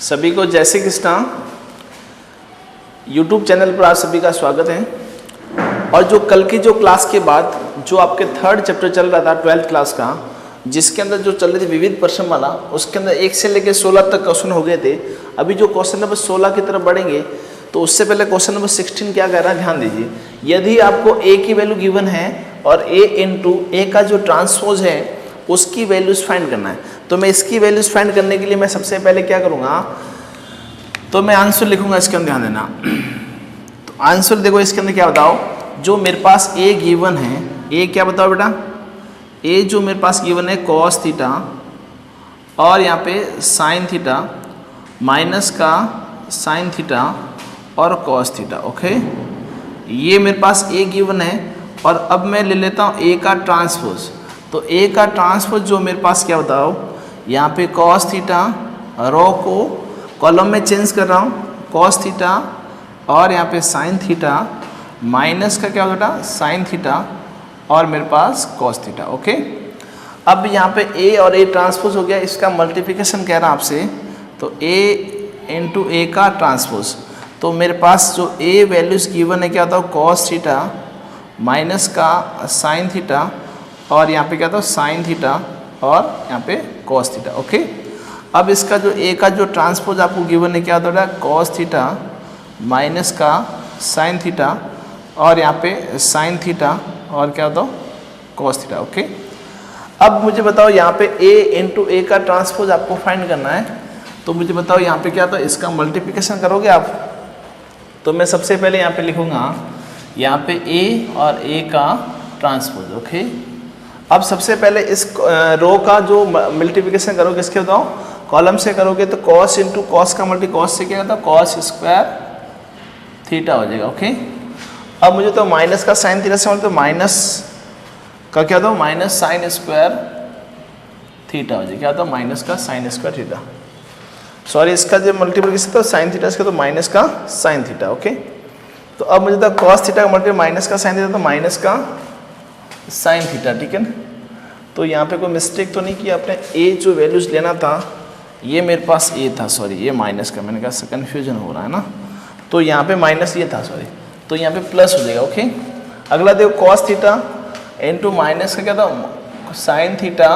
सभी को जय श्री कृष्णा। यूट्यूब चैनल पर आप सभी का स्वागत है। और जो कल की जो क्लास के बाद जो आपके थर्ड चैप्टर चल रहा था 12th क्लास का, जिसके अंदर जो चल रही थी विविध प्रश्न माला, उसके अंदर 1 से लेकर 16 तक क्वेश्चन हो गए थे। अभी जो क्वेश्चन नंबर 16 की तरफ बढ़ेंगे तो उससे पहले क्वेश्चन नंबर 16 क्या कह रहा है, ध्यान दीजिए। यदि आपको a की वैल्यू गिवन है और a इंटू ए का जो ट्रांसपोज है उसकी वैल्यूज फाइंड करना है, तो मैं इसकी वैल्यूज फाइंड करने के लिए मैं सबसे पहले क्या करूँगा, तो मैं आंसर लिखूंगा। इसके अंदर ध्यान देना। तो आंसर देखो, इसके अंदर क्या बताओ, जो मेरे पास a गिवन है, a क्या बताओ बेटा, a जो मेरे पास गिवन है cos थीटा और यहाँ पे sin थीटा माइनस का sin थीटा और cos थीटा। ओके, ये मेरे पास a गिवन है। और अब मैं ले लेता हूँ a का ट्रांसपोज। तो a का ट्रांसपोज जो मेरे पास क्या बताओ, यहाँ पे cos थीटा, रो को कॉलम में चेंज कर रहा हूँ, cos थीटा और यहाँ पे sin थीटा माइनस का क्या होगा बेटा, sin थीटा और मेरे पास cos थीटा। ओके, अब यहाँ पे a और a ट्रांसपोज हो गया, इसका मल्टीप्लिकेशन कह रहा हूँ आपसे। तो a इंटू ए का ट्रांसपोज, तो मेरे पास जो a वैल्यूज गिवन है क्या होता है, cos थीटा माइनस का sin थीटा और यहाँ पे क्या था sin थीटा और यहाँ पे cos थीटा। ओके, अब इसका जो a का जो ट्रांसपोज आपको गिवन है क्या होता है, cos थीटा माइनस का sin थीटा और यहाँ पे sin थीटा और क्या होता है cos थीटा। ओके, अब मुझे बताओ यहाँ पे a इंटू ए का ट्रांसपोज आपको फाइंड करना है। तो मुझे बताओ यहाँ पे क्या, तो इसका मल्टीप्लिकेशन करोगे आप। तो मैं सबसे पहले यहाँ पे लिखूँगा यहाँ पे a और a का ट्रांसपोज। ओके, अब सबसे पहले इस रो का जो मल्टीप्लिकेशन करोगे, इसके बताओ कॉलम से करोगे तो cos इंटू कॉस का मल्टी cos से क्या होता है, cos स्क्वायर थीटा हो जाएगा। ओके, अब मुझे तो माइनस का साइन थीटा से तो माइनस का क्या होता है, माइनस साइन स्क्वायर थीटा हो जाएगा। क्या होता है, माइनस का साइन स्क्वायर थीटा। सॉरी, इसका जो मल्टीप्लिकेशन था साइन थीटा, इसका तो माइनस का साइन थीटा। ओके, तो अब मुझे तो cos थीटा का मल्टीप्लाई माइनस का साइन थीटा, तो माइनस का साइन थीटा। ठीक है, तो यहाँ पे कोई मिस्टेक तो नहीं किया आपने। a जो वैल्यूज लेना था ये मेरे पास a था, सॉरी ये माइनस का, मैंने कहा कन्फ्यूजन हो रहा है ना, तो यहाँ पे माइनस ये था, सॉरी, तो यहाँ पे प्लस हो जाएगा। ओके, अगला देखो cos थीटा इंटू माइनस का क्या था, साइन थीटा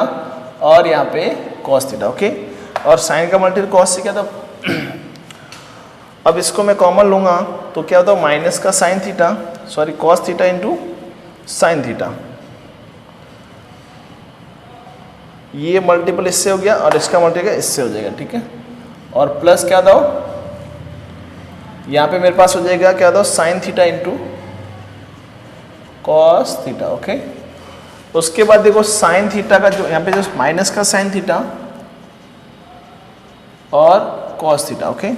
और यहाँ पे cos थीटा। ओके, और साइन का मल्टीप्लाई cos से क्या था, अब इसको मैं कॉमन लूँगा तो क्या होता है, माइनस का sine theta, sorry cos theta into sine theta, ये मल्टीपल इससे हो गया और इसका मल्टीपल इससे हो जाएगा। ठीक है, और प्लस क्या दो, यहाँ पे मेरे पास हो जाएगा क्या दो, sine theta into cos theta. Okay, उसके बाद देखो साइन थीटा का जो यहाँ पे जो माइनस का साइन थीटा और कॉस थीटा। ओके,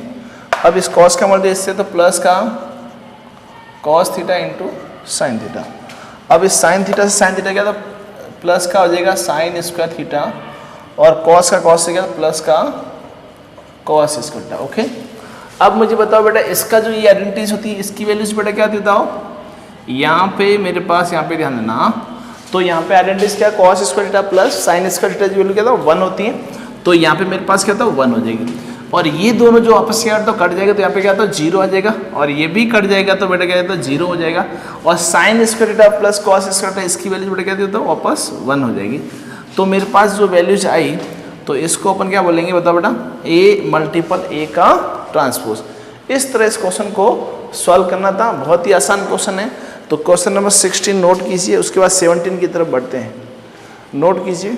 अब इस कॉस का मल्टीपल इससे, तो प्लस का cos theta into sine theta. अब इस साइन थीटा से साइन थीटा क्या था, प्लस का हो जाएगा साइन स्क्वायर थीटा और कॉस का कॉस से क्या, प्लस का कॉस स्क्वायर थीटा। ओके, अब मुझे बताओ बेटा, इसका जो ये आइडेंटिटीज होती है, इसकी वैल्यूज बेटा क्या होती है बताओ। यहाँ पे मेरे पास, यहाँ पे ध्यान देना, तो यहाँ पे आइडेंटिटीज क्या, cos square theta plus sine square theta की वैल्यू क्या था, 1 होती है। तो यहाँ पे मेरे पास क्या था, 1 हो जाएगी। और ये दोनों जो आपस में तो कट जाएगा, तो यहाँ पे क्या था, 0 आ जाएगा। और ये भी कट जाएगा तो बेटा क्या था, 0 हो जाएगा। और sine square theta plus cos square theta, इसकी वैल्यू बेटा क्या थी, तो वापस 1 हो जाएगी। तो मेरे पास जो वैल्यूज आई, तो इसको अपन क्या बोलेंगे बताओ बेटा, a मल्टीपल a का ट्रांसपोज। इस तरह इस क्वेश्चन को सॉल्व करना था, बहुत ही आसान क्वेश्चन है। तो क्वेश्चन नंबर 16 नोट कीजिए, उसके बाद 17 की तरफ बढ़ते हैं। नोट कीजिए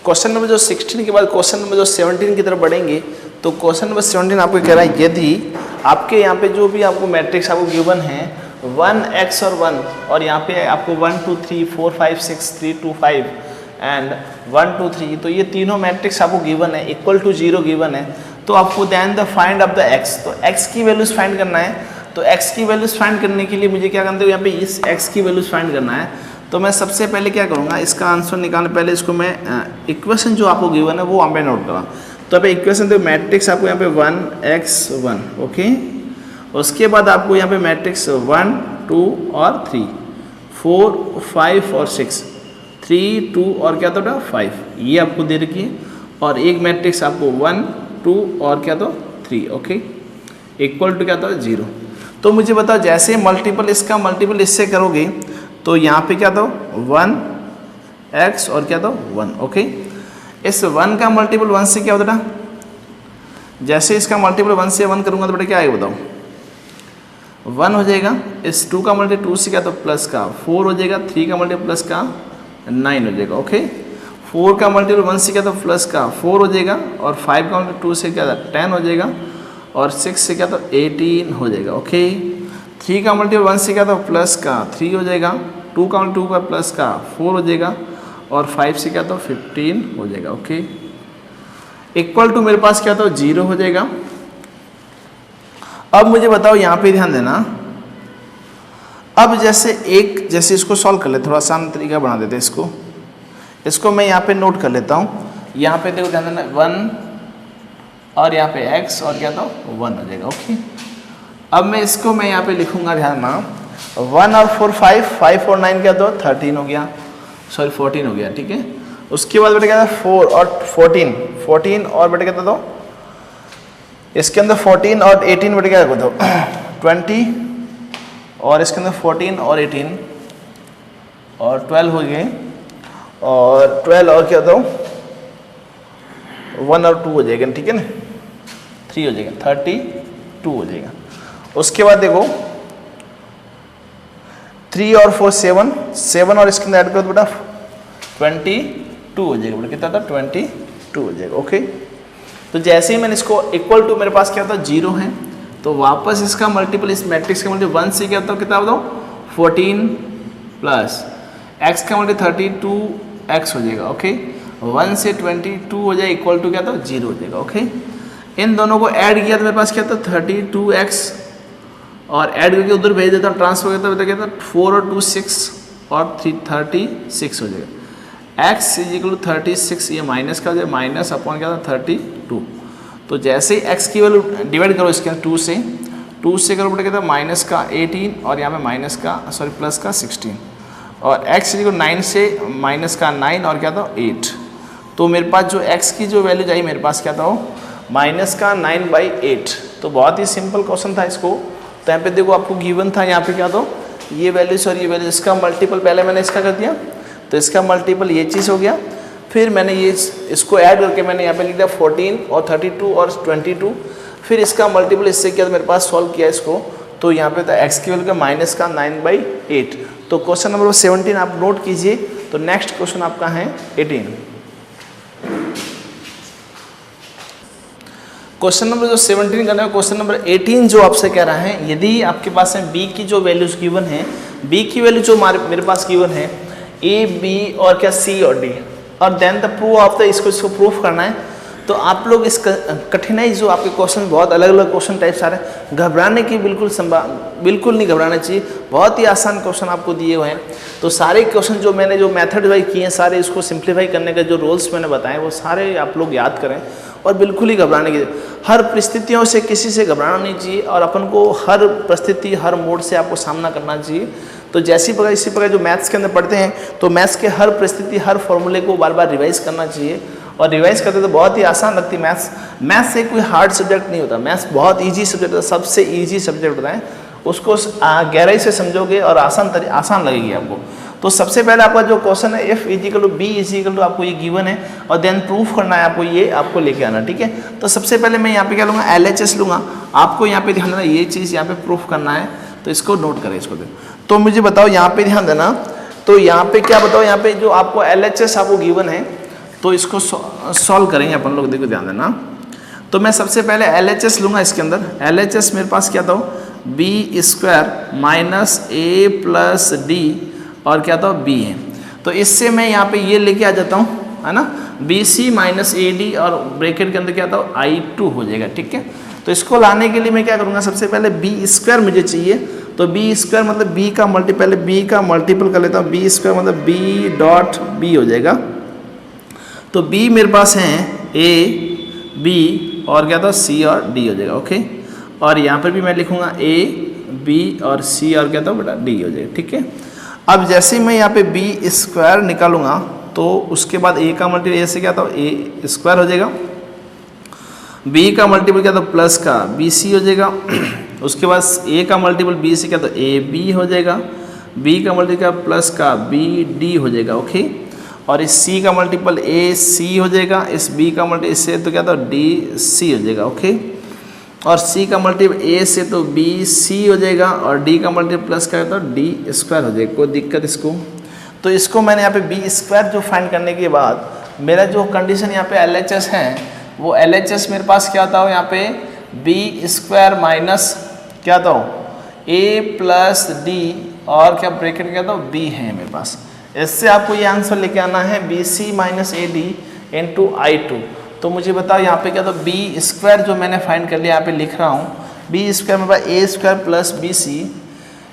क्वेश्चन नंबर जो 16 के बाद क्वेश्चन नंबर जो 17 की तरफ बढ़ेंगे। तो क्वेश्चन नंबर 17 आपको कह रहा है, यदि आपके यहाँ पे जो भी आपको मैट्रिक्स आपको गिवन है 1x और 1, और यहाँ पे आपको 1 2 3 4 5 6 3 2 5 एंड 1 2 3, तो ये तीनों मैट्रिक्स आपको गिवन है, इक्वल टू 0 गिवन है। तो आपको then the find of the x, तो x की वैल्यूज फाइंड करना है। तो x की वैल्यूज फाइंड करने के लिए मुझे क्या करना है, यहाँ पे इस x की वैल्यूज फाइंड करना है। तो मैं सबसे पहले क्या करूँगा, इसका आंसर निकालने पहले इसको मैं इक्वेशन जो आपको गिवन है वो यहाँ पे नोट करा। तो यहाँ पे इक्वेशन तो मैट्रिक्स आपको यहाँ पे 1x1। ओके, उसके बाद आपको यहाँ पे मैट्रिक्स 1 2 और 3 4 5 और 6 3 2 और क्या था 5, ये आपको दे रखी है। और एक मैट्रिक्स आपको 1 2 और क्या तो 3, ओके, इक्वल टू क्या था 0। तो मुझे बताओ जैसे मल्टीपल इसका मल्टीपल इससे करोगे तो यहाँ पे क्या था 1x और क्या था 1, ओके। इस 1 का मल्टीपल 1 से क्या होता था, जैसे इसका मल्टीपल 1 से 1 करूँगा तो बेटा क्या आएगा बताओ 1 हो जाएगा। इस 2 का मल्टीपल 2 से क्या तो प्लस का 4 हो जाएगा, 3 का मल्टीपल प्लस का 9 हो जाएगा, ओके। 4 का मल्टीपल 1 से क्या तो प्लस का 4 हो जाएगा और 5 का मल्टीपल 2 से क्या था 10 हो जाएगा और 6 से क्या तो 18 हो जाएगा, ओके। 3 का मल्टीपल 1 से क्या तो प्लस का 3 हो जाएगा, 2 का मल्टीपल 2 का प्लस का 4 हो जाएगा और 5 से क्या तो 15 हो जाएगा, ओके। इक्वल टू मेरे पास क्या तो 0 हो जाएगा। अब मुझे बताओ यहाँ पे ध्यान देना, अब जैसे इसको सॉल्व कर ले, थोड़ा आसान तरीका बना देते हैं इसको मैं यहाँ पे नोट कर लेता हूँ। यहाँ पे देखो ध्यान देना 1 और यहाँ पे x और क्या तो 1 हो जाएगा, ओके। अब मैं यहाँ पे लिखूंगा, ध्यान ना 1 और 4 5 और 9 क्या तो 13 हो गया, सॉरी 14 हो गया, ठीक है। उसके बाद बेटा क्या था 4 और 14 और बेटा क्या था इसके अंदर 14 और 18 बेटा क्या था 20 और इसके अंदर 14 और 18 और 12 हो गए और 12 और क्या था 1 और 2 हो जाएगा, ठीक है ना, 3 हो जाएगा, 32 हो जाएगा। उसके बाद देखो 3 और 4 7 और इसके अंदर ऐड करो तो बेटा 22 हो जाएगा, बेटा कितना था 22 हो जाएगा, ओके। तो जैसे ही मैंने इसको इक्वल टू मेरे पास क्या था 0 है तो वापस इसका मल्टीपल इस मैट्रिक्स का मल्टीपल 1 से क्या होता है कितना बताओ 14 प्लस x का मल्टीपल 32x हो जाएगा, ओके। 1 से 22 हो जाए इक्वल टू क्या था 0 हो जाएगा, ओके। इन दोनों को ऐड किया तो मेरे पास क्या था 32x और ऐड करके उधर भेज देता हूँ, ट्रांसफर करता है क्या था 4 और 2 6 और 3 36 हो जाएगा। x इज इक्वल टू 36, ये माइनस का हो जाएगा, माइनस अपॉन क्या था 32। तो जैसे ही x की वैल्यू डिवाइड करो इसके अंदर 2 से करो बेटा क्या था माइनस का 18 और यहाँ पे माइनस का सॉरी प्लस का 16 और x इज इक्वल 9 से माइनस का 9 और क्या था 8। तो मेरे पास जो x की जो वैल्यू चाहिए मेरे पास क्या था माइनस का 9/8। तो बहुत ही सिंपल क्वेश्चन था इसको। तो यहाँ पे देखो आपको गिवन था यहाँ पे क्या था ये वैल्यूज और ये वैल्यूज, इसका मल्टीपल पहले मैंने इसका कर दिया तो इसका मल्टीपल ये चीज़ हो गया, फिर मैंने ये इसको ऐड करके मैंने यहाँ पे लिख दिया 14 और 32 और 22, फिर इसका मल्टीपल इससे किया तो मेरे पास सॉल्व किया इसको तो यहाँ पे था x की वैल्यू का माइनस का 9/8। तो क्वेश्चन नंबर 17 आप नोट कीजिए। तो नेक्स्ट क्वेश्चन आपका है 18। क्वेश्चन नंबर जो 17 करना है, क्वेश्चन नंबर 18 जो आपसे कह रहा है यदि आपके पास में b की जो वैल्यूज गिवन है, b की वैल्यू जो मेरे पास गिवन है a b और क्या c और d और then the proof of the इसको प्रूफ करना है। तो आप लोग इस कठिनाई जो आपके क्वेश्चन बहुत अलग अलग क्वेश्चन टाइप सारे, घबराने की बिल्कुल नहीं घबराना चाहिए, बहुत ही आसान क्वेश्चन आपको दिए हुए हैं। तो सारे क्वेश्चन जो मैंने जो मेथड वाइज किए हैं सारे इसको सिंप्लीफाई करने का जो रूल्स मैंने बताए वो सारे आप लोग याद करें और बिल्कुल ही घबराने की हर परिस्थितियों से किसी से घबराना नहीं चाहिए और अपन को हर परिस्थिति हर मोड से आपको सामना करना चाहिए। तो जैसी प्रकार इसी प्रकार जो मैथ्स के अंदर पढ़ते हैं तो मैथ्स के हर परिस्थिति हर फॉर्मूले को बार बार रिवाइज करना चाहिए और रिवाइज करते तो बहुत ही आसान लगती है मैथ्स से कोई हार्ड सब्जेक्ट नहीं होता, मैथ्स बहुत ईजी सब्जेक्ट होता है, सबसे ईजी सब्जेक्ट होता है, उसको गहराई से समझोगे और आसान लगेगी आपको। तो सबसे पहले आपका जो क्वेश्चन है f is equal to B is equal to आपको ये गिवन है और देन प्रूफ करना है आपको, ये आपको लेके आना, ठीक है। तो सबसे पहले मैं यहाँ पे क्या लूँगा LHS लूँगा, आपको यहाँ पे ध्यान देना ये चीज़ यहाँ पे प्रूफ करना है तो इसको नोट करें इसको। तो मुझे बताओ यहाँ पे ध्यान देना, तो यहाँ पे क्या बताओ यहाँ पे जो आपको LHS आपको गिवन है तो इसको सॉल्व करेंगे अपन लोग, देखो ध्यान देना। तो मैं सबसे पहले LHS लूँगा, इसके अंदर LHS मेरे पास क्या था b² minus a plus d और क्या था b है। तो इससे मैं यहाँ पे ये लेके आ जाता हूँ, है ना, BC माइनस AD और ब्रैकेट के अंदर क्या था I2 हो जाएगा, ठीक है। तो इसको लाने के लिए मैं क्या करूँगा, सबसे पहले b² मुझे चाहिए। तो b² मतलब b का मल्टीपल कर लेता हूँ, b² मतलब b.b हो जाएगा। तो b मेरे पास है a b और क्या था c और d हो जाएगा, ओके। और यहाँ पर भी मैं लिखूँगा a b और c और क्या था बेटा d हो जाएगा, ठीक है। अब जैसे ही मैं यहाँ पे b² निकालूंगा तो उसके बाद ए का मल्टीपल ए से क्या था ए स्क्वायर हो जाएगा, बी का मल्टीपल क्या था प्लस का बी सी हो जाएगा, उसके बाद ए का मल्टीपल बी से क्या था ए बी हो जाएगा, बी का मल्टीपल प्लस का बी डी हो जाएगा। ओके, और इस सी का मल्टीपल ए सी हो जाएगा, इस बी का मल्टीपल इससे तो क्या था डी सी हो जाएगा। ओके, और सी का मल्टीपल ए से तो बी सी हो जाएगा, और डी का मल्टीपल प्लस का तो डी स्क्वायर हो जाएगा। कोई दिक्कत इसको? तो इसको मैंने यहाँ पे बी स्क्वायर जो फाइंड करने के बाद मेरा जो कंडीशन यहाँ पे एल एच एस है वो एल एच एस मेरे पास क्या था यहाँ पे बी स्क्वायर माइनस क्या था ए प्लस डी और क्या ब्रैकेट क्या था बी है मेरे पास। इससे आपको ये आंसर लेके आना है B C minus A D into I two. तो मुझे बताओ यहाँ पे क्या था बी स्क्वायर जो मैंने फाइंड कर लिया यहाँ पे लिख रहा हूँ, बी स्क्वायर मेरे पास A square plus B C,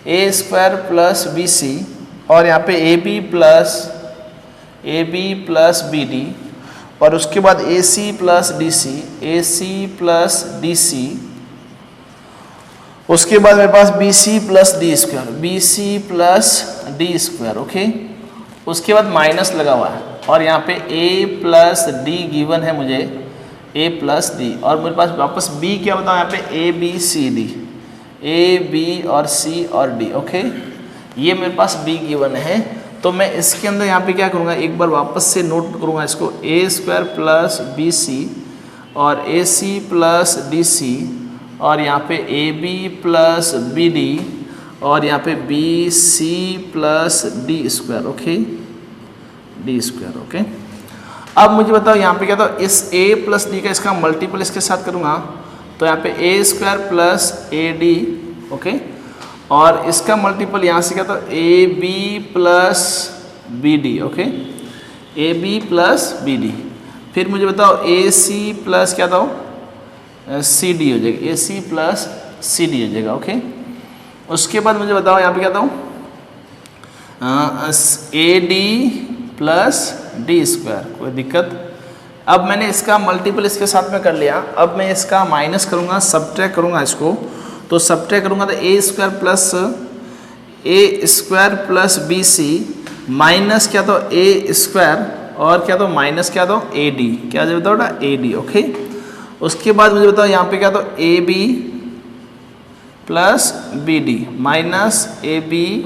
A square plus B C, और यहाँ पे A B plus B D, और उसके बाद A C plus D C, A C plus D C, उसके बाद मेरे पास B C plus D square, B C plus D square. Okay, उसके बाद माइनस लगा हुआ है, और यहाँ पे a प्लस डी गिवन है मुझे, a प्लस डी, और मेरे पास वापस b क्या बताओ यहाँ पे a b c d, a b और c और d। ओके, ये मेरे पास b गिवन है। तो मैं इसके अंदर यहाँ पे क्या करूँगा, एक बार वापस से नोट करूँगा इसको, a square plus B C और A C plus D C, और यहाँ पे A B plus B D, और यहाँ पे B C plus D square. Okay, D square. Okay, अब मुझे बताओ यहाँ पे क्या था इस a प्लस डी का इसका मल्टीपल इसके साथ करूँगा, तो यहाँ पे A square plus A D. Okay, और इसका मल्टीपल यहाँ से क्या था A B plus B D. Okay, A B plus B D, फिर मुझे बताओ ए सी प्लस क्या था सी डी हो जाएगा, ए सी प्लस सी डी हो जाएगा। ओके, उसके बाद मुझे बताओ यहाँ पे क्या था ए डी प्लस डी स्क्वायर। कोई दिक्कत? अब मैंने इसका मल्टीपल इसके साथ में कर लिया, अब मैं इसका माइनस करूँगा, सब्ट्रैक्ट करूँगा इसको, तो सब्ट्रैक्ट करूँगा तो A square plus B C minus क्या तो ए स्क्वायर, और क्या तो माइनस क्या तो ए डी, क्या जो बताओ बेटा ए डी। ओके, उसके बाद मुझे बताओ यहाँ पे क्या तो A B plus B D minus A B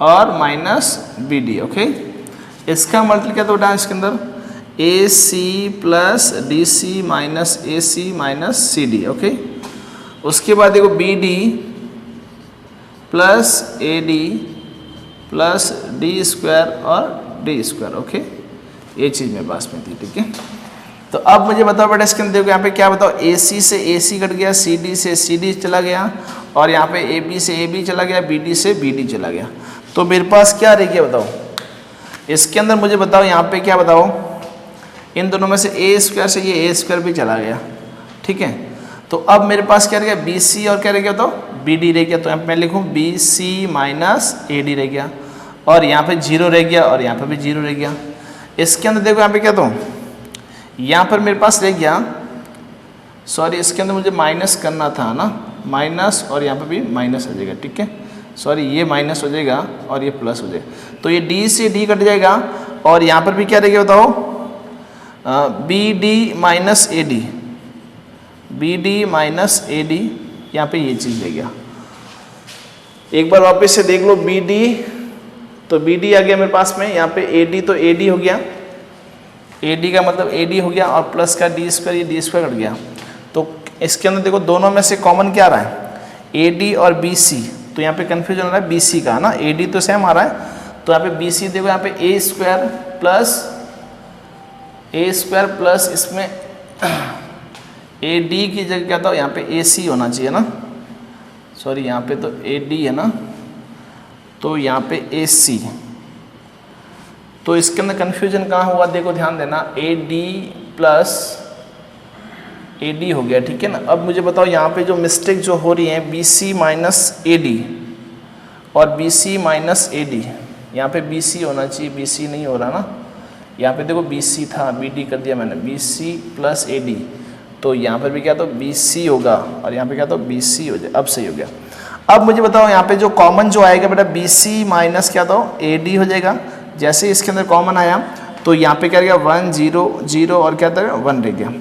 और माइनस बी डी। ओके, इसका मल्टीपल क्या तो बेटा इसके अंदर A C plus D C minus A C minus C D. Okay, उसके बाद देखो B D plus A D plus D square और डी स्क्वायर। ओके, ये चीज़ मेरे पास में थी। ठीक है, तो अब मुझे बताओ बेटा इसके अंदर देखो यहाँ पे क्या बताओ ए सी से ए सी कट गया, सी डी से सी डी चला गया, और यहाँ पे ए बी से ए बी चला गया, बी डी से बी डी चला गया। तो मेरे पास क्या रह गया बताओ इसके अंदर, मुझे बताओ यहाँ पे क्या बताओ इन दोनों में से ए स्क्वायर से ये ए स्क्वायर भी चला गया। ठीक है, तो अब मेरे पास क्या रह गया बी सी और क्या रह गया तो बी डी रह गया। तो यहाँ पे मैं लिखूँ B C minus A D रह गया, और यहाँ पे जीरो रह गया, और यहाँ पे भी जीरो रह गया। इसके अंदर देखो यहाँ पे क्या तो यहाँ पर मेरे पास रह गया, सॉरी इसके अंदर मुझे माइनस करना था ना, माइनस, और यहाँ पे भी माइनस हो जाएगा। ठीक है, सॉरी ये माइनस हो जाएगा और ये प्लस हो जाएगा, तो ये डी से डी कट जाएगा, और यहाँ पर भी क्या रह गया बताओ B D minus A D, B D minus A D, यहाँ पे ये चीज़ रह गया। एक बार वापस से देख लो बी डी, तो बी डी आ गया मेरे पास में, यहाँ पे ए डी तो ए डी हो गया, ए डी का मतलब ए डी हो गया, और प्लस का डी स्क्वायर, ये डी स्क्वायर कट गया। तो इसके अंदर देखो दोनों में से कॉमन क्या आ रहा है ए डी और बी सी, तो यहाँ पे कन्फ्यूजन हो रहा है बी सी का ना, ए डी तो सेम आ रहा है, तो यहाँ पे बी सी देखो यहाँ पे ए स्क्वायर प्लस इसमें ए डी की जगह क्या था यहाँ पे ए सी होना चाहिए ना, सॉरी यहाँ पे तो ए डी है ना, तो यहाँ पे ए सी, तो इसके अंदर कन्फ्यूजन कहाँ हुआ देखो ध्यान देना, ए डी प्लस ए डी हो गया। ठीक है ना, अब मुझे बताओ यहाँ पे जो मिस्टेक जो हो रही है B C minus A D और B C minus A D, यहाँ पे बी सी होना चाहिए, बी सी नहीं हो रहा ना, यहाँ पे देखो बी सी था, बी डी कर दिया मैंने, B C plus A D, तो यहाँ पर भी क्या तो बी सी होगा, और यहाँ पे क्या तो बी सी हो जाए, अब सही हो गया। अब मुझे बताओ यहाँ पे जो कॉमन जो आएगा बेटा बी सी माइनस क्या तो ए डी हो जाएगा, जैसे इसके अंदर कॉमन आया तो यहाँ पे क्या रह गया 1 0 0 और क्या था 1 रह गया।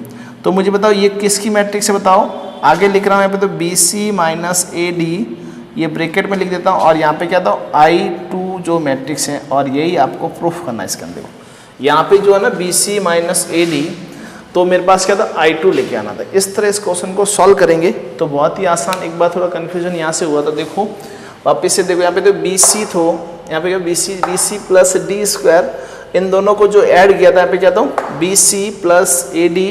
तो मुझे बताओ ये किसकी मैट्रिक्स है बताओ। आगे लिख रहा हूँ यहाँ पे तो B C minus A D, ये ब्रैकेट में लिख देता हूँ और यहाँ पे क्या था I2 जो मैट्रिक्स है और यही आपको प्रूफ करना है इसके अंदर। यहाँ पे जो है ना B C minus A D, तो मेरे पास क्या था I2 लेके आना था। इस तरह इस क्वेश्चन को सॉल्व करेंगे तो बहुत ही आसान। एक बार थोड़ा कन्फ्यूजन यहाँ से हुआ था, देखो वापस से देखो यहाँ पे तो बी सी थो, यहाँ पे क्या B C plus D square, इन दोनों को जो ऐड किया था यहाँ पे क्या था B C plus A D,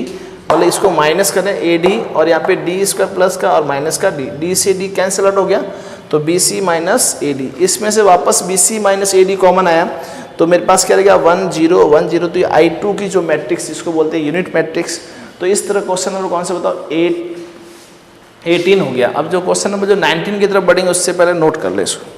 मतलब इसको माइनस करें ए डी और यहाँ पे डी स्क्वायर प्लस का और माइनस का डी, डी से डी कैंसिल आउट हो गया तो B C minus A D. इसमें से वापस B C minus A D common आया तो मेरे पास क्या रहेगा 1 0 1 0। तो ये I2 की जो मैट्रिक्स जिसको बोलते हैं यूनिट मैट्रिक्स। तो इस तरह क्वेश्चन नंबर कौन सा बताओ 18 हो गया। अब जो क्वेश्चन नंबर जो 19 की तरफ बढ़ेंगे उससे पहले नोट कर ले इसको।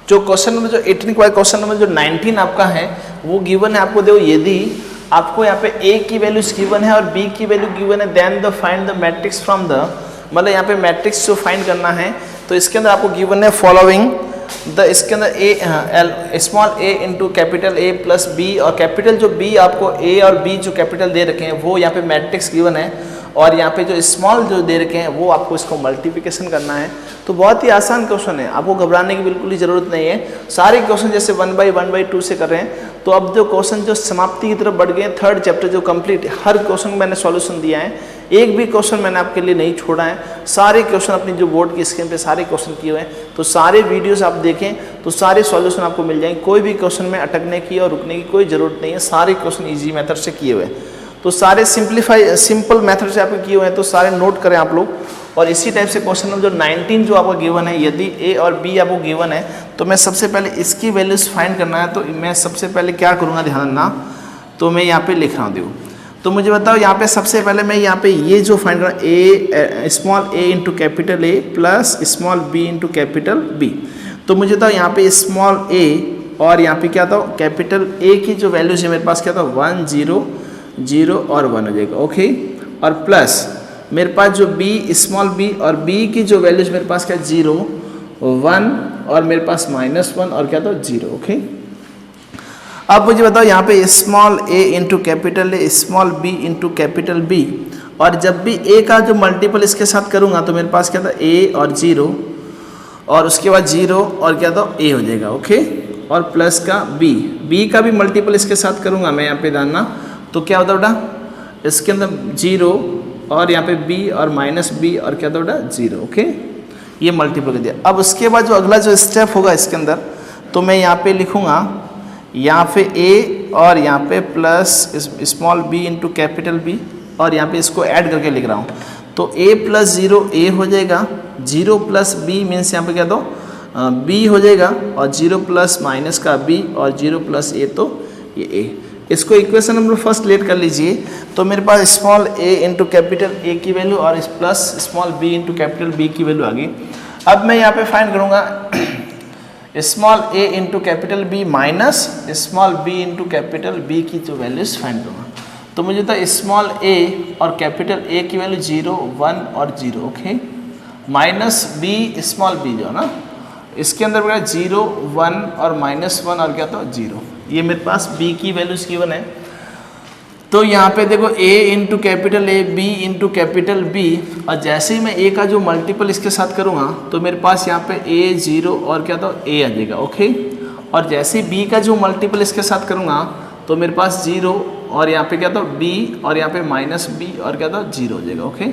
जो क्वेश्चन नंबर जो 18 के बाद क्वेश्चन नंबर जो 19 आपका है वो गिवन है आपको। देखो यदि आपको यहाँ पे a की वैल्यू गिवन है और b की वैल्यू गिवन है, then the find the matrix from the, मतलब यहाँ पे मैट्रिक्स जो फाइंड करना है तो इसके अंदर आपको गिवन है फॉलोइंग द, इसके अंदर small a into capital A plus B, और कैपिटल जो B आपको A और B जो कैपिटल दे रखे हैं वो यहाँ पे मैट्रिक्स गिवन है और यहाँ पे जो स्मॉल जो दे रखे हैं वो आपको इसको मल्टीप्लिकेशन करना है। तो बहुत ही आसान क्वेश्चन है, आपको घबराने की बिल्कुल ही ज़रूरत नहीं है। सारे क्वेश्चन जैसे 1/2 से कर रहे हैं। तो अब जो क्वेश्चन जो समाप्ति की तरफ बढ़ गए हैं, थर्ड चैप्टर जो कंप्लीट, हर क्वेश्चन मैंने सॉल्यूशन दिया है, एक भी क्वेश्चन मैंने आपके लिए नहीं छोड़ा है। सारे क्वेश्चन अपनी जो बोर्ड की स्क्रीन पे सारे क्वेश्चन किए हुए हैं, तो सारे वीडियोस आप देखें तो सारे सॉल्यूशन आपको मिल जाएंगे। कोई भी क्वेश्चन में अटकने की और रुकने की कोई ज़रूरत नहीं है, सारे क्वेश्चन ईजी मेथड से किए हुए हैं। तो सारे सिंपल मेथड से आपके किए हुए हैं, तो सारे नोट करें आप लोग। और इसी टाइप से क्वेश्चन नंबर जो 19 जो आपको गिवन है, यदि ए और बी आपको गिवन है तो मैं सबसे पहले इसकी वैल्यूज फाइंड करना है। तो मैं सबसे पहले क्या करूँगा ध्यान रखना, तो मैं यहाँ पे लिख रहा हूँ। देखो तो मुझे बताओ यहाँ पे सबसे पहले मैं यहाँ पे ये जो फाइंड कर a small A into capital A plus small B into capital B. तो मुझे बताओ यहाँ पे स्मॉल ए और यहाँ पे क्या था कैपिटल ए की जो वैल्यूज है मेरे पास क्या था 1 0 0 और 1 हो जाएगा। ओके, और प्लस मेरे पास जो बी स्मॉल बी और बी की जो वैल्यूज मेरे पास क्या 0 1 और मेरे पास -1 और क्या था 0। ओके, अब मुझे बताओ यहाँ पे small A into capital A small B into capital B, और जब भी ए का जो मल्टीपल इसके साथ करूँगा तो मेरे पास क्या था ए और 0 और उसके बाद 0 और क्या था ए हो जाएगा। ओके, और प्लस का बी का भी मल्टीपल इसके साथ करूँगा मैं यहाँ पे जानना, तो क्या होता बेटा इसके अंदर 0 और यहाँ पे b और -b और क्या था बेटा 0। ओके, ये मल्टीपल कर दिया। अब उसके बाद जो अगला जो स्टेप होगा इसके अंदर, तो मैं यहाँ पे लिखूँगा यहाँ पे a और यहाँ पे plus small b into capital B और यहाँ पे इसको ऐड करके लिख रहा हूँ। तो a प्लस 0 a हो जाएगा, 0 प्लस b मीन्स यहाँ पे क्या दो b हो जाएगा, और 0 प्लस माइनस का b और 0 प्लस a तो ये a। इसको इक्वेशन नंबर फर्स्ट लेट कर लीजिए। तो मेरे पास small a into capital A की वैल्यू और plus small b into capital B की वैल्यू आ गई। अब मैं यहाँ पे फाइंड करूँगा small a into capital B minus small b into capital B की जो वैल्यूज फाइंड करूँगा। तो मुझे तो स्मॉल a और कैपिटल A की वैल्यू 0 1 और 0। Okay, minus b small b जो है ना इसके अंदर मेरा 0 1 और -1 और क्या था 0। ये मेरे पास b की वैल्यूज गिवन है। तो यहाँ पे देखो a into capital A b into capital B, और जैसे ही मैं a का जो मल्टीपल इसके साथ करूँगा तो मेरे पास यहाँ पे a 0 और क्या था a आ जाएगा। ओके, और जैसे ही b का जो मल्टीपल इसके साथ करूँगा तो मेरे पास 0 और यहाँ पे क्या था b और यहाँ पे -b और क्या था 0 हो जाएगा। ओके,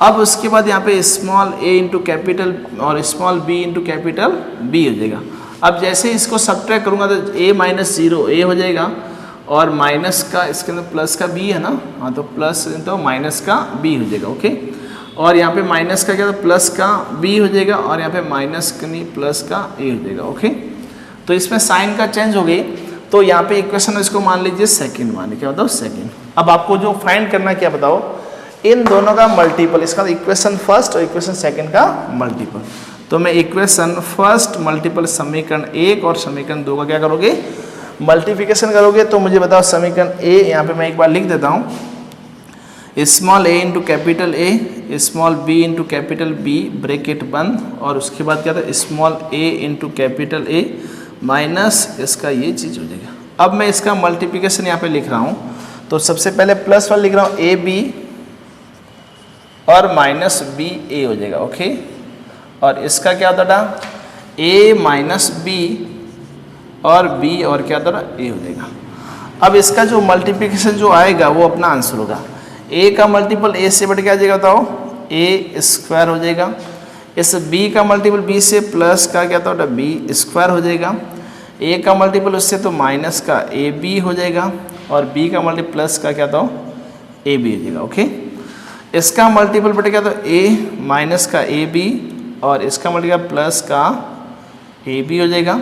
अब उसके बाद यहाँ पे स्मॉल a इंटू कैपिटल और small b into capital B हो जाएगा। अब जैसे इसको सब्ट्रैक्ट करूँगा तो a -0 a हो जाएगा, और माइनस का इसके अंदर प्लस का b है ना, हाँ तो प्लस तो माइनस का b हो जाएगा। ओके, और यहाँ पे माइनस का क्या था प्लस का b हो जाएगा, और यहाँ पे माइनस का नहीं प्लस का a हो जाएगा। ओके, तो इसमें साइन का चेंज हो गई। तो यहाँ पे इक्वेशन इसको मान लीजिए सेकेंड, मान क्या बताओ सेकेंड। अब आपको जो फाइंड करना क्या बताओ, इन दोनों का मल्टीपल, इसका इक्वेशन फर्स्ट और इक्वेशन सेकेंड का मल्टीपल। तो मैं इक्वेशन फर्स्ट मल्टीपल समीकरण 1 और समीकरण 2 का क्या करोगे मल्टीप्लिकेशन करोगे। तो मुझे बताओ समीकरण a यहाँ पे मैं एक बार लिख देता हूँ, small a into capital A, small b into capital B, bracket बंद, और उसके बाद क्या था small a into capital A minus इसका ये चीज़ हो जाएगा। अब मैं इसका मल्टीप्लिकेशन यहाँ पे लिख रहा हूँ, तो सबसे पहले प्लस वाला लिख रहा हूँ AB और माइनस BA हो जाएगा। ओके, और इसका क्या होता था A माइनस B और B और क्या होता था A हो जाएगा। अब इसका जो मल्टीप्लिकेशन जो आएगा वो अपना आंसर होगा। A का मल्टीपल A से बढ़ के आ जाएगा, बताओ A स्क्वायर हो जाएगा। इस B का मल्टीपल B से प्लस का क्या था B स्क्वायर हो जाएगा। A का मल्टीपल उससे तो माइनस का AB हो जाएगा, और B का मल्टीपल प्लस का क्या था AB हो जाएगा। ओके, इसका मल्टीपल बढ़ गया तो A माइनस का AB, और इसका मल्टीपल प्लस का AB हो जाएगा,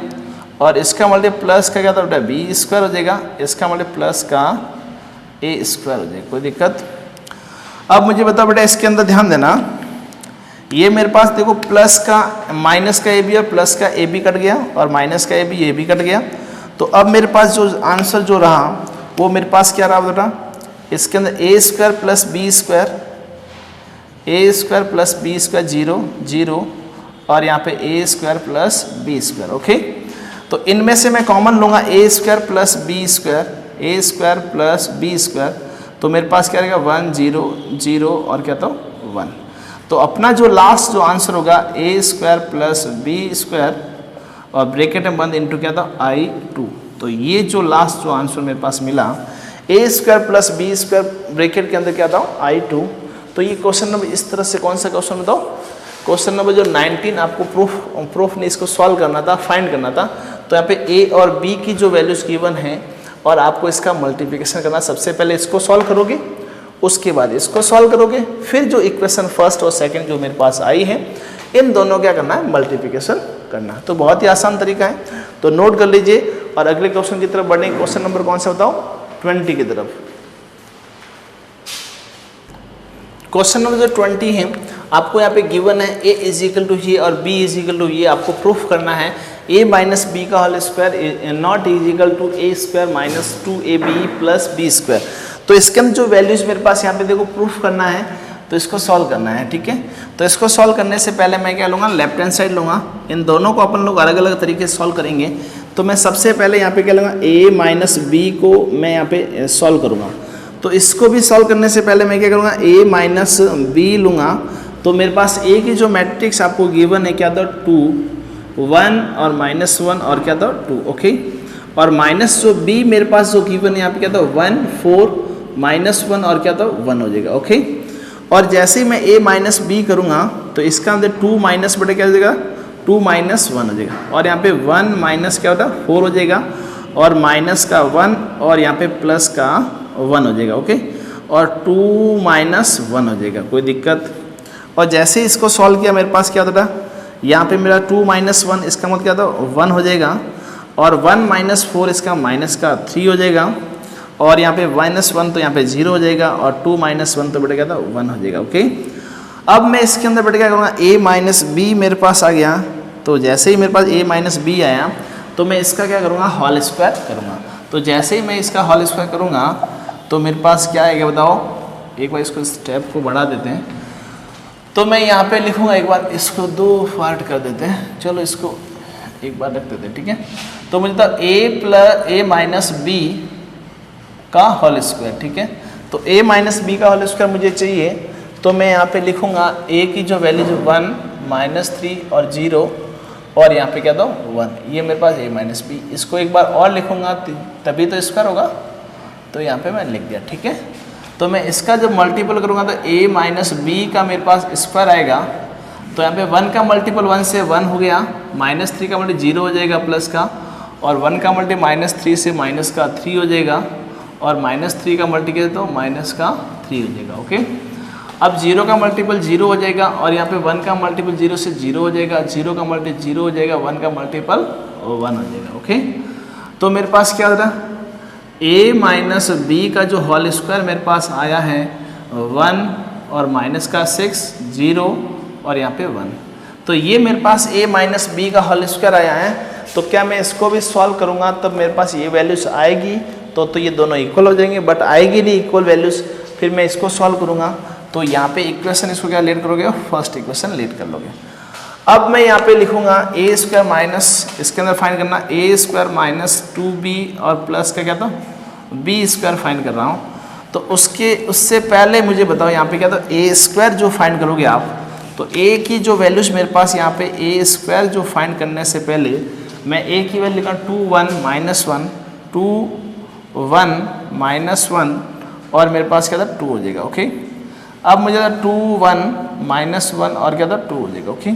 और इसका मल्टीपल प्लस का क्या था बेटा B स्क्वायर हो जाएगा, इसका मल्टीपल प्लस का A स्क्वायर हो जाएगा। कोई दिक्कत? अब मुझे बताओ बेटा इसके अंदर ध्यान देना, ये मेरे पास देखो प्लस का माइनस का AB और प्लस का AB कट गया, और माइनस का AB ये भी कट गया। तो अब मेरे पास जो आंसर जो रहा वो मेरे पास क्या रहा बेटा, इसके अंदर A square plus B square, A square plus B square 0 0, और यहाँ पे A square plus B square. Okay, तो इनमें से मैं कॉमन लूँगा A square plus B square, A square plus B square, तो मेरे पास क्या रहेगा 1 0 0 और क्या तो 1। तो अपना जो लास्ट जो आंसर होगा A square plus B square और ब्रैकेट में बंद इंटू क्या था I2। तो ये जो लास्ट जो आंसर मेरे पास मिला A square plus B square bracket के अंदर क्या था I2। तो ये क्वेश्चन नंबर इस तरह से, कौन सा क्वेश्चन बताओ, क्वेश्चन नंबर जो 19 आपको प्रूफ नहीं इसको सॉल्व करना था, फाइंड करना था। तो यहाँ पे A और B की जो वैल्यूज गिवन है और आपको इसका मल्टीप्लिकेशन करना, सबसे पहले इसको सॉल्व करोगे, उसके बाद इसको सॉल्व करोगे, फिर जो इक्वेशन फर्स्ट और सेकंड जो मेरे पास आई है इन दोनों क्या करना है मल्टीप्लिकेशन करना। तो बहुत ही आसान तरीका है, तो नोट कर लीजिए। और अगले क्वेश्चन की तरफ बढ़ेंगे। क्वेश्चन नंबर कौन सा बताओ 20 की तरफ। क्वेश्चन नंबर जो 20 है आपको यहाँ पे गिवन है A इज इक्वल टू ये और B इज इक्वल टू ये, आपको प्रूफ करना है A माइनस B का whole square not is equal to A square minus 2AB plus B square. तो इसके अंदर जो वैल्यूज मेरे पास यहाँ पे देखो प्रूफ करना है, तो इसको सॉल्व करना है। ठीक है, तो इसको सॉल्व करने से पहले मैं क्या लूँगा, लेफ्ट हैंड साइड लूँगा। इन दोनों को अपन लोग अलग अलग तरीके से सॉल्व करेंगे। तो मैं सबसे पहले यहाँ पे क्या लूँगा A माइनस B को मैं यहाँ पे सॉल्व करूँगा। तो इसको भी सॉल्व करने से पहले मैं क्या करूँगा A माइनस B लूँगा। तो मेरे पास A की जो मैट्रिक्स आपको गिवन है क्या था 2 1 और माइनस 1 और क्या था 2। ओके, और माइनस जो B मेरे पास जो गिवन है यहाँ पे क्या था 1 4 माइनस 1 और क्या था 1 हो जाएगा। ओके, और जैसे ही मैं A माइनस B करूँगा तो इसका अंदर 2 माइनस बटे क्या हो जाएगा 2 माइनस 1 हो जाएगा, और यहाँ पे 1 माइनस क्या होता 4 हो जाएगा, और माइनस का 1 और यहाँ पे प्लस का 1 हो जाएगा। ओके, और 2 माइनस 1 हो जाएगा। कोई दिक्कत? और जैसे ही इसको सॉल्व किया मेरे पास क्या होता था, यहाँ पे मेरा 2 माइनस 1 इसका मतलब क्या था 1 हो जाएगा, और 1 माइनस 4 इसका माइनस का 3 हो जाएगा, और यहाँ पे माइनस 1 तो यहाँ पे 0 हो जाएगा, और 2 माइनस 1 तो बेटा क्या था 1 हो जाएगा। ओके, अब मैं इसके अंदर बेटा क्या करूँगा A माइनस B मेरे पास आ गया। तो जैसे ही मेरे पास A माइनस B आया तो मैं इसका क्या करूँगा होल स्क्वायर करूँगा। तो जैसे ही मैं इसका होल स्क्वायर करूँगा तो मेरे पास क्या आएगा बताओ, एक बार इसको स्टेप को बढ़ा देते हैं। तो मैं यहाँ पे लिखूँगा, एक बार इसको 2 पार्ट कर देते हैं, चलो इसको एक बार रख देते हैं। ठीक है, तो मुझे तो A माइनस B का होल स्क्वायर। ठीक है, तो A माइनस B का होल स्क्वायर मुझे चाहिए, तो मैं यहाँ पे लिखूँगा A की जो वैल्यू जो 1 माइनस 3 और 0 और यहाँ पे क्या दो 1, ये मेरे पास A माइनस B। इसको एक बार और लिखूँगा तभी तो स्क्वायर होगा, तो यहाँ पे मैंने लिख दिया। ठीक है, तो मैं इसका जब मल्टीपल करूँगा तो A माइनस B का मेरे पास स्क्वायर आएगा। तो यहाँ पे 1 का मल्टीपल 1 से 1 हो गया, माइनस 3 का मल्टीपल 0 हो जाएगा प्लस का, और 1 का मल्टीपल माइनस 3 से माइनस का 3 हो जाएगा, और माइनस 3 का मल्टीपल तो माइनस का 3 हो जाएगा। ओके, अब 0 का मल्टीपल 0 हो जाएगा, और यहाँ पे 1 का मल्टीपल 0 से 0 हो जाएगा, 0 का मल्टीपल 0 हो जाएगा, 1 का मल्टीपल 1 हो जाएगा। ओके, तो मेरे पास क्या हो रहा है A माइनस B का जो होल स्क्वायर मेरे पास आया है 1 और माइनस का 6 0 और यहाँ पे 1। तो ये मेरे पास A माइनस B का होल स्क्वायर आया है। तो क्या मैं इसको भी सॉल्व करूँगा तब मेरे पास ये वैल्यूज आएगी, तो ये दोनों इक्वल हो जाएंगे, बट आएगी नहीं इक्वल वैल्यूज। फिर मैं इसको सॉल्व करूँगा, तो यहाँ पे इक्वेशन इसको क्या लेट करोगे, फर्स्ट इक्वेशन लेट कर लोगे। अब मैं यहाँ पे लिखूँगा ए स्क्वायर माइनस, इसके अंदर फाइंड करना ए स्क्वायर माइनस 2b और प्लस का क्या था बी स्क्वायर फाइंड कर रहा हूँ। तो उससे पहले मुझे बताओ यहाँ पे क्या था, ए स्क्वायर जो फाइंड करोगे आप, तो ए की जो वैल्यूज मेरे पास यहाँ पे ए स्क्वायर जो फाइंड करने से पहले मैं ए की वैल्यू लिखा 2 1 माइनस 1 2 1 माइनस 1 और मेरे पास क्या था 2 हो जाएगा। ओके, अब मुझे था 2 1 माइनस 1 और क्या था 2 हो जाएगा। ओके,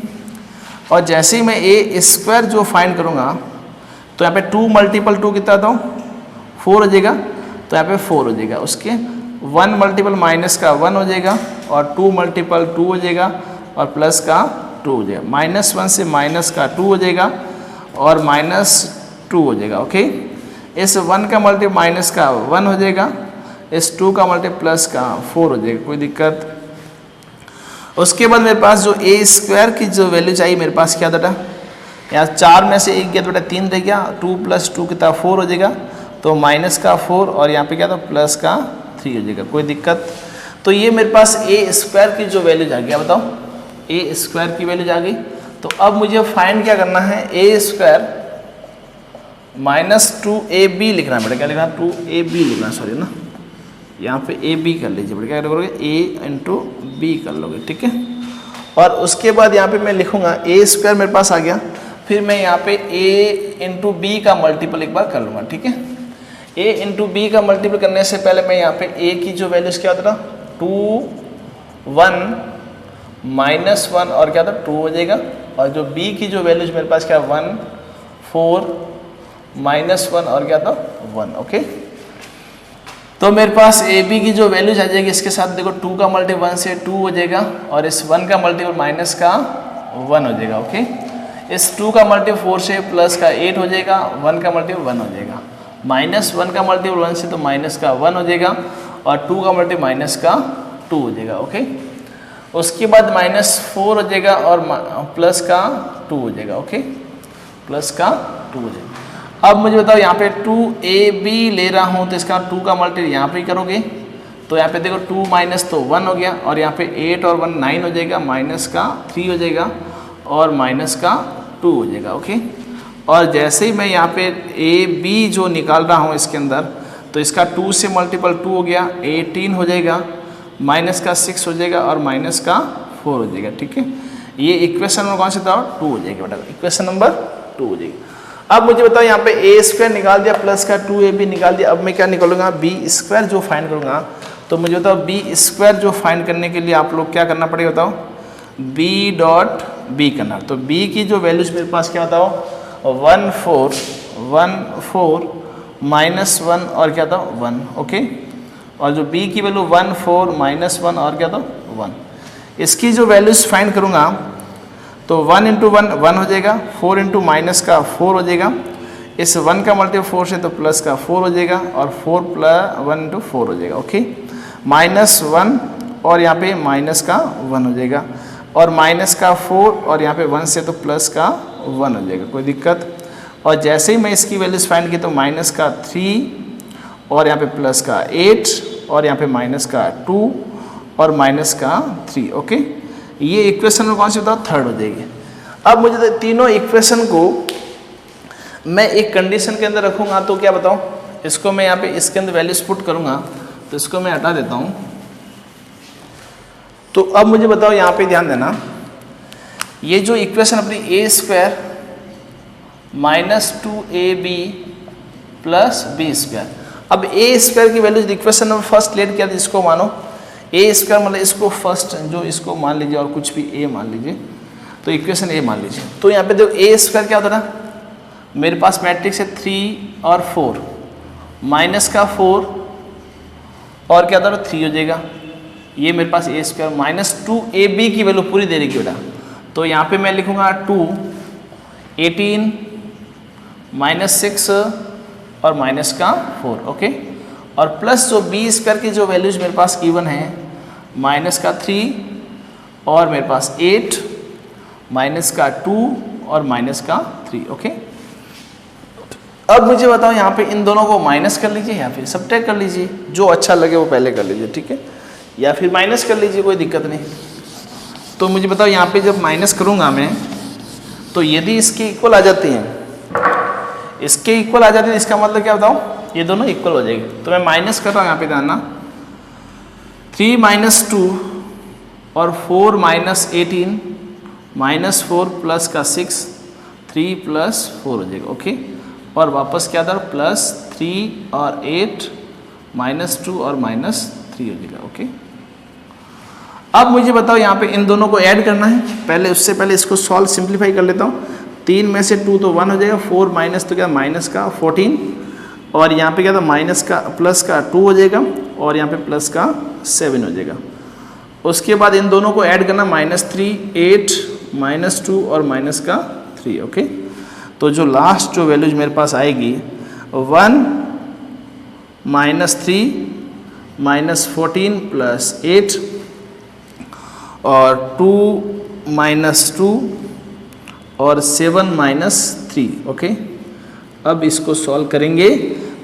और जैसे ही मैं ए स्क्वायर जो फाइंड करूँगा तो यहाँ पे 2 मल्टीपल 2 कितना था 4 हो जाएगा, तो यहाँ पे 4 हो जाएगा। उसके 1 मल्टीपल माइनस का 1 हो जाएगा और 2 मल्टीपल 2 हो जाएगा और प्लस का 2 हो जाएगा। माइनस 1 से माइनस का 2 हो जाएगा और माइनस 2 हो जाएगा। ओके, इस 1 का मल्टीपल माइनस का 1 हो जाएगा, इस 2 का मल्टीपल प्लस का 4 हो जाएगा, कोई दिक्कत। उसके बाद मेरे पास जो ए स्क्वायर की जो वैल्यू चाहिए मेरे पास क्या था, यहाँ 4 में से 1 गया तो बेटा 3 रह गया, 2 प्लस 2 कितना 4 हो जाएगा, तो माइनस का 4 और यहाँ पे क्या था प्लस का 3 हो जाएगा, कोई दिक्कत। तो ये मेरे पास ए स्क्वायर की जो वैल्यू आ गया, बताओ ए स्क्वायर की वैल्यू आ गई। तो अब मुझे फाइंड क्या करना है, ए स्क्वायर माइनस 2ab लिखना है बेटा, क्या लिखना है 2ab लिखना है, सॉरी ना, यहाँ पे ए बी कर लीजिए बेटा, क्या करोगे a इंटू बी कर लोगे, ठीक है। और उसके बाद यहाँ पे मैं लिखूँगा ए स्क्वायर मेरे पास आ गया, फिर मैं यहाँ पे a इंटू बी का मल्टीपल एक बार कर लूँगा, ठीक है। a इंटू बी का मल्टीपल करने से पहले मैं यहाँ पे a की जो वैल्यूज क्या होता था 2 1 माइनस 1 और क्या था 2 हो जाएगा, और जो b की जो वैल्यूज मेरे पास क्या 1 4 माइनस 1 और क्या था 1। ओके, तो मेरे पास ए बी की जो वैल्यूज आ जाएगी, इसके साथ देखो 2 का मल्टीपल 1 से 2 हो जाएगा और इस 1 का मल्टीपल माइनस का 1 हो जाएगा। ओके, इस 2 का मल्टीपल 4 से प्लस का 8 हो जाएगा, 1 का मल्टीपल 1 हो जाएगा, माइनस 1 का मल्टीपल 1 से तो माइनस का 1 हो जाएगा और 2 का मल्टीपल माइनस का 2 हो जाएगा। ओके, उसके बाद माइनस 4 हो जाएगा और प्लस का 2 हो जाएगा। ओके, प्लस का 2 हो जाएगा। अब मुझे बताओ यहाँ पे 2ab ले रहा हूँ तो इसका 2 का मल्टीपल यहाँ पे ही करोगे, तो यहाँ पे देखो 2 माइनस तो 1 हो गया और यहाँ पे 8 और 1 9 हो जाएगा, माइनस का 3 हो जाएगा और माइनस का 2 हो जाएगा। ओके, और जैसे ही मैं यहाँ पे ab जो निकाल रहा हूँ इसके अंदर, तो इसका 2 से मल्टीपल 2 हो गया, 18 हो जाएगा, माइनस का 6 हो जाएगा और माइनस का 4 हो जाएगा, ठीक है। ये इक्वेशन नंबर कौन सा था 2 हो जाएगा बेटा, इक्वेशन नंबर 2 हो जाएगी। अब मुझे बताओ यहाँ पे ए स्क्वायर निकाल दिया प्लस का 2ab निकाल दिया, अब मैं क्या निकालूंगा बी स्क्वायर जो फाइंड करूँगा। तो मुझे बताओ बी स्क्वायर जो फाइंड करने के लिए आप लोग क्या करना पड़ेगा, बताओ बी डॉट बी करना। तो बी की जो वैल्यूज मेरे पास क्या बताओ 1 4 माइनस 1 और क्या था 1। ओके, और जो बी की वैल्यू 1 4 माइनस 1 और क्या था 1। इसकी जो वैल्यूज फाइंड करूँगा तो 1 इंटू 1 1 हो जाएगा, 4 इंटू माइनस का 4 हो जाएगा, इस 1 का मल्टीपल 4 से तो प्लस का 4 हो जाएगा और 4 प्लस 1 इंटू 4 हो जाएगा। ओके, माइनस 1 और यहाँ पे माइनस का 1 हो जाएगा और माइनस का 4 और यहाँ पे 1 से तो प्लस का 1 हो जाएगा, कोई दिक्कत। और जैसे ही मैं इसकी वैल्यूज फाइंड की तो माइनस का 3 और यहाँ पे प्लस का 8 और यहाँ पे माइनस का 2 और माइनस का 3। ओके, ये इक्वेशन में कौन सी बताओ थर्ड हो जाएगी। अब मुझे तीनों इक्वेशन को मैं एक कंडीशन के अंदर रखूँगा, तो क्या बताऊँ, इसको मैं यहाँ पे इसके अंदर वैल्यूज पुट करूँगा, तो इसको मैं हटा देता हूँ। तो अब मुझे बताओ यहाँ पे ध्यान देना, ये जो इक्वेशन अपनी A square minus 2ab plus B square, अब ए स्क्वायर की values equation number first let किया था, इसको मानो ए स्क्वायर मतलब इसको फर्स्ट जो इसको मान लीजिए और कुछ भी ए मान लीजिए, तो इक्वेशन ए मान लीजिए। तो यहाँ पे देखो ए स्क्वायर क्या होता है, मेरे पास मैट्रिक्स है 3 और 4, माइनस का 4 और क्या था 3 हो जाएगा, ये मेरे पास ए स्क्वायर माइनस 2ab की वैल्यू पूरी दे रही बेटा। तो यहाँ पे मैं लिखूँगा 2 18 माइनस 6 और माइनस का 4। ओके, और प्लस जो बी स्क्वायर की जो वैल्यूज मेरे पास गिवन है, माइनस का 3 और मेरे पास 8 माइनस का 2 और माइनस का 3। ओके, अब मुझे बताओ यहाँ पे इन दोनों को माइनस कर लीजिए या फिर सब्ट्रैक्ट कर लीजिए, जो अच्छा लगे वो पहले कर लीजिए, ठीक है, या फिर माइनस कर लीजिए, कोई दिक्कत नहीं। तो मुझे बताओ यहाँ पे जब माइनस करूँगा मैं, तो यदि इसके इक्वल आ जाती हैं, इसके इक्वल आ जाती है, इसका मतलब क्या बताओ, ये दोनों इक्वल हो जाएगी। तो मैं माइनस कर रहा हूँ यहाँ पे, ध्यान, 3 माइनस 2 और 4 माइनस 18 माइनस 4 प्लस का 6, 3 प्लस 4 हो जाएगा, ओके। और वापस क्या था, प्लस 3 और 8 माइनस 2 और माइनस 3 हो जाएगा, ओके। अब मुझे बताओ यहाँ पे इन दोनों को ऐड करना है, पहले उससे पहले इसको सॉल्व सिंप्लीफाई कर लेता हूँ। 3 में से 2 तो 1 हो जाएगा, 4 माइनस तो क्या माइनस का 14, और यहाँ पे क्या था माइनस का प्लस का 2 हो जाएगा, और यहाँ पे प्लस का 7 हो जाएगा। उसके बाद इन दोनों को ऐड करना, -3 8 -2 और माइनस का 3, ओके। तो जो लास्ट जो वैल्यूज मेरे पास आएगी 1 -3 -14 प्लस 8 और 2 -2 और 7 -3, ओके। अब इसको सॉल्व करेंगे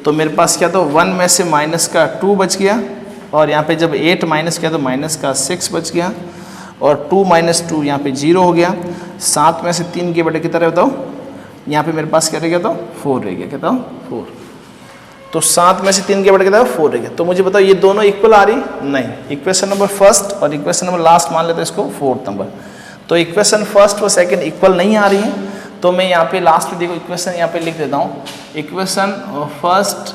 तो मेरे पास क्या था, 1 में से माइनस का 2 बच गया, और यहाँ पे जब 8 माइनस किया तो माइनस का 6 बच गया, और 2 - 2 यहाँ पे 0 हो गया। 7 में से 3 के बटे कितना बताओ, यहाँ पे मेरे पास क्या रह गया, तो 4 रह गया, कहता हूँ 4। तो 7 में से 3 के बटे कितना 4 रह गया। तो मुझे बताओ ये दोनों इक्वल आ रही, नहीं, इक्वेशन नंबर फर्स्ट और इक्वेशन नंबर लास्ट मान लेते हैं इसको 4th नंबर। तो इक्वेशन फर्स्ट और सेकंड इक्वल नहीं आ रही है, तो मैं यहाँ पे लास्ट में देखो इक्वेशन यहाँ पे लिख देता हूँ, equation first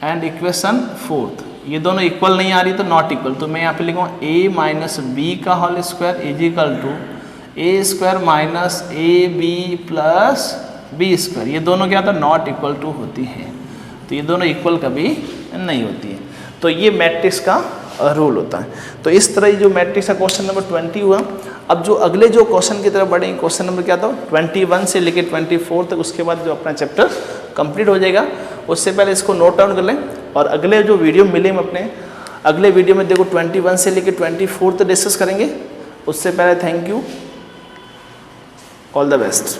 and equation fourth, ये दोनों इक्वल नहीं आ रही तो नॉट इक्वल। तो मैं यहाँ पे लिखूँगा a माइनस बी का whole square is equal to A square minus A B plus B square. ये दोनों क्या था, नॉट इक्वल टू होती हैं, तो ये दोनों इक्वल कभी नहीं होती है। तो ये मैट्रिक्स का रूल होता है। तो इस तरह जो मैट्रिक्स का क्वेश्चन नंबर 20 हुआ। अब जो अगले जो क्वेश्चन की तरफ बढ़ेंगे, क्वेश्चन नंबर क्या था 21 से लेकर 24 तक, उसके बाद जो अपना चैप्टर कंप्लीट हो जाएगा। उससे पहले इसको नोट डाउन कर लें, और अगले जो वीडियो मिले हम अपने अगले वीडियो में देखो 21 से लेकर 24 तक डिस्कस करेंगे। उससे पहले thank you, all the best.